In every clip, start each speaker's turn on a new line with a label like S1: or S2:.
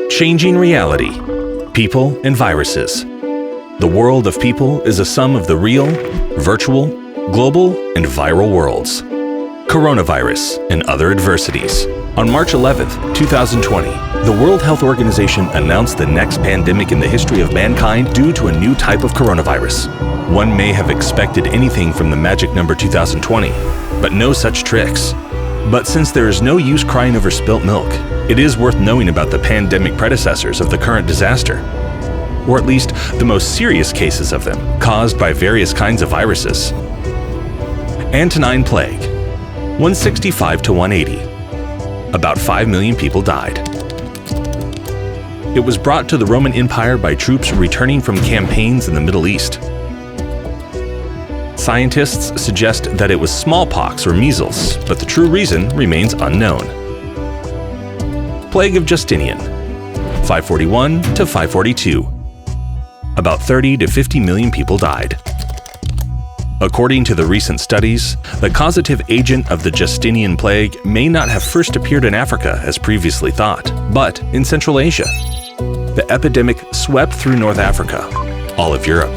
S1: Changing reality. People and viruses. The world of people is a sum of the real, virtual, global, and viral worlds. Coronavirus and other adversities. On March 11, 2020, the World Health Organization announced the next pandemic in the history of mankind due to a new type of coronavirus. One may have expected anything from the magic number 2020, but no such tricks. But since there is no use crying over spilt milk, it is worth knowing about the pandemic predecessors of the current disaster, or at least the most serious cases of them, caused by various kinds of viruses. Antonine Plague, 165 to 180. About 5 million people died. It was brought to the Roman Empire by troops returning from campaigns in the Middle East. Scientists suggest that it was smallpox or measles, but the true reason remains unknown. Plague of Justinian, 541 to 542. About 30 to 50 million people died. According to the recent studies, the causative agent of the Justinian plague may not have first appeared in Africa as previously thought, but in Central Asia. The epidemic swept through North Africa, all of Europe,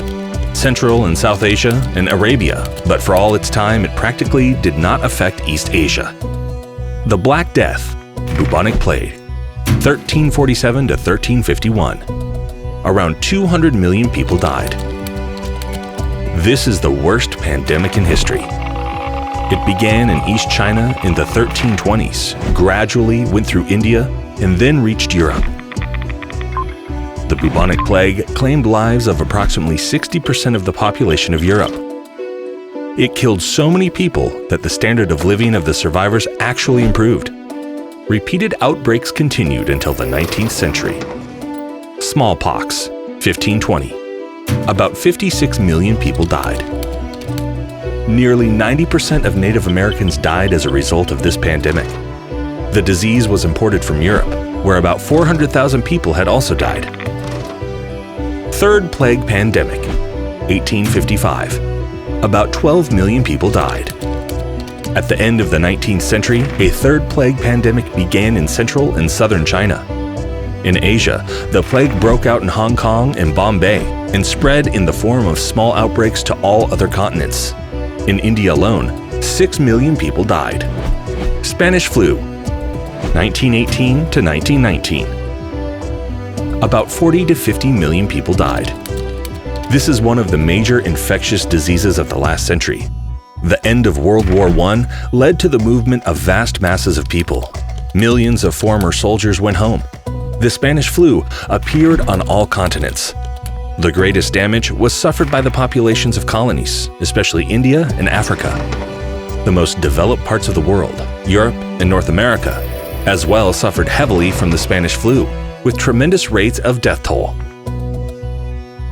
S1: Central and South Asia, and Arabia, but for all its time it practically did not affect East Asia. The Black Death, Bubonic Plague, 1347 to 1351. Around 200 million people died. This is the worst pandemic in history. It began in East China in the 1320s, gradually went through India, and then reached Europe. The bubonic plague claimed lives of approximately 60% of the population of Europe. It killed so many people that the standard of living of the survivors actually improved. Repeated outbreaks continued until the 19th century. Smallpox, 1520. About 56 million people died. Nearly 90% of Native Americans died as a result of this pandemic. The disease was imported from Europe, where about 400,000 people had also died. Third Plague Pandemic, 1855. About 12 million people died. At the end of the 19th century, a third plague pandemic began in central and southern China. In Asia, the plague broke out in Hong Kong and Bombay and spread in the form of small outbreaks to all other continents. In India alone, 6 million people died. Spanish flu, 1918 to 1919. About 40 to 50 million people died. This is one of the major infectious diseases of the last century. The end of World War I led to the movement of vast masses of people. Millions of former soldiers went home. The Spanish flu appeared on all continents. The greatest damage was suffered by the populations of colonies, especially India and Africa. The most developed parts of the world, Europe and North America, as well suffered heavily from the Spanish flu, with tremendous rates of death toll.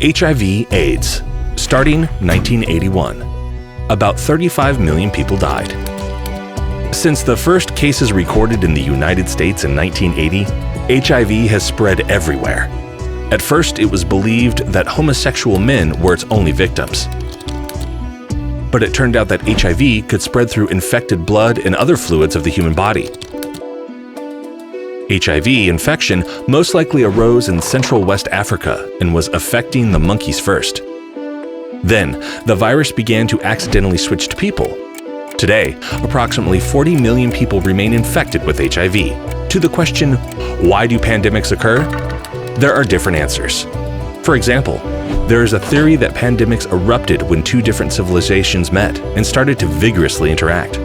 S1: HIV/AIDS, starting 1981. About 35 million people died. Since the first cases recorded in the United States in 1980, HIV has spread everywhere. At first, it was believed that homosexual men were its only victims. But it turned out that HIV could spread through infected blood and other fluids of the human body. HIV infection most likely arose in Central West Africa and was affecting the monkeys first. Then, the virus began to accidentally switch to people. Today, approximately 40 million people remain infected with HIV. To the question, why do pandemics occur? There are different answers. For example, there is a theory that pandemics erupted when two different civilizations met and started to vigorously interact.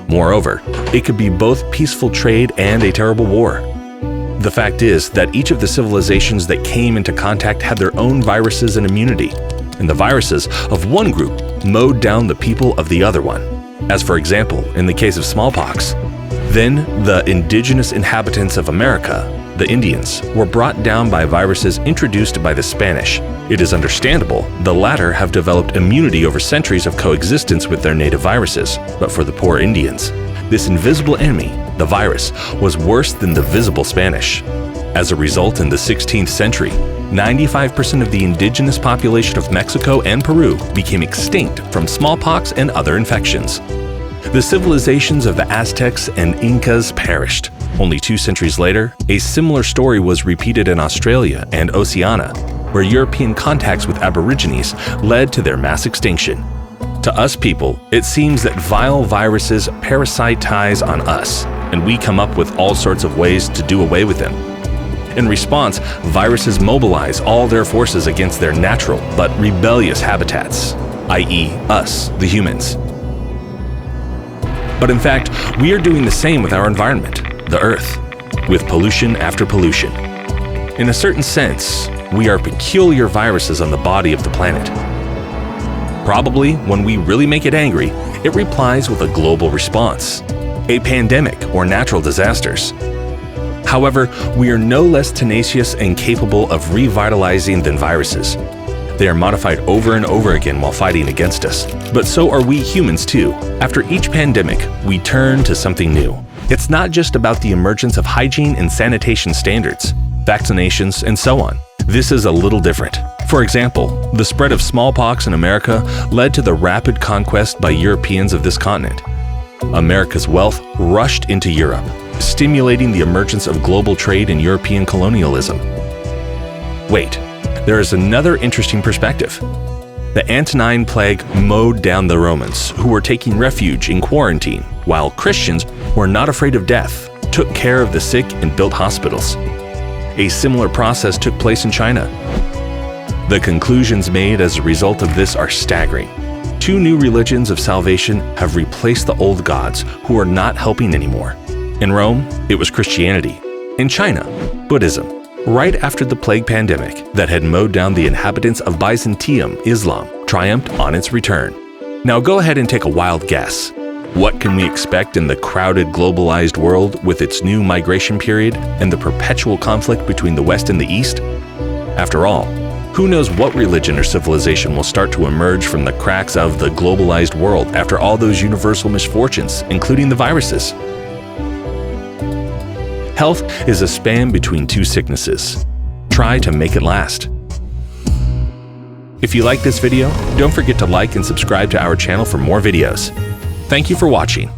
S1: Moreover, it could be both peaceful trade and a terrible war. The fact is that each of the civilizations that came into contact had their own viruses and immunity, and the viruses of one group mowed down the people of the other one, as for example, in the case of smallpox. Then, the indigenous inhabitants of America, the Indians, were brought down by viruses introduced by the Spanish. It is understandable the latter have developed immunity over centuries of coexistence with their native viruses, but for the poor Indians, this invisible enemy, the virus, was worse than the visible Spanish. As a result, in the 16th century, 95% of the indigenous population of Mexico and Peru became extinct from smallpox and other infections. The civilizations of the Aztecs and Incas perished. Only 2 centuries later, a similar story was repeated in Australia and Oceania, where European contacts with Aborigines led to their mass extinction. To us people, it seems that vile viruses parasitize on us, and we come up with all sorts of ways to do away with them. In response, viruses mobilize all their forces against their natural but rebellious habitats, i.e., us, the humans. But in fact, we are doing the same with our environment, the Earth, with pollution after pollution. In a certain sense, we are peculiar viruses on the body of the planet. Probably, when we really make it angry, it replies with a global response, a pandemic or natural disasters. However, we are no less tenacious and capable of revitalizing than viruses. They are modified over and over again while fighting against us. But so are we humans too. After each pandemic, we turn to something new. It's not just about the emergence of hygiene and sanitation standards, vaccinations, and so on. This is a little different. For example, the spread of smallpox in America led to the rapid conquest by Europeans of this continent. America's wealth rushed into Europe, stimulating the emergence of global trade and European colonialism. Wait, there is another interesting perspective. The Antonine Plague mowed down the Romans, who were taking refuge in quarantine, while Christians were not afraid of death, took care of the sick, and built hospitals. A similar process took place in China. The conclusions made as a result of this are staggering. 2 new religions of salvation have replaced the old gods who are not helping anymore. In Rome, it was Christianity. In China, Buddhism. Right after the plague pandemic that had mowed down the inhabitants of Byzantium, Islam triumphed on its return. Now go ahead and take a wild guess. What can we expect in the crowded, globalized world with its new migration period and the perpetual conflict between the West and the East? After all, who knows what religion or civilization will start to emerge from the cracks of the globalized world after all those universal misfortunes, including the viruses? Health is a span between 2 sicknesses. Try to make it last. If you like this video, don't forget to like and subscribe to our channel for more videos. Thank you for watching.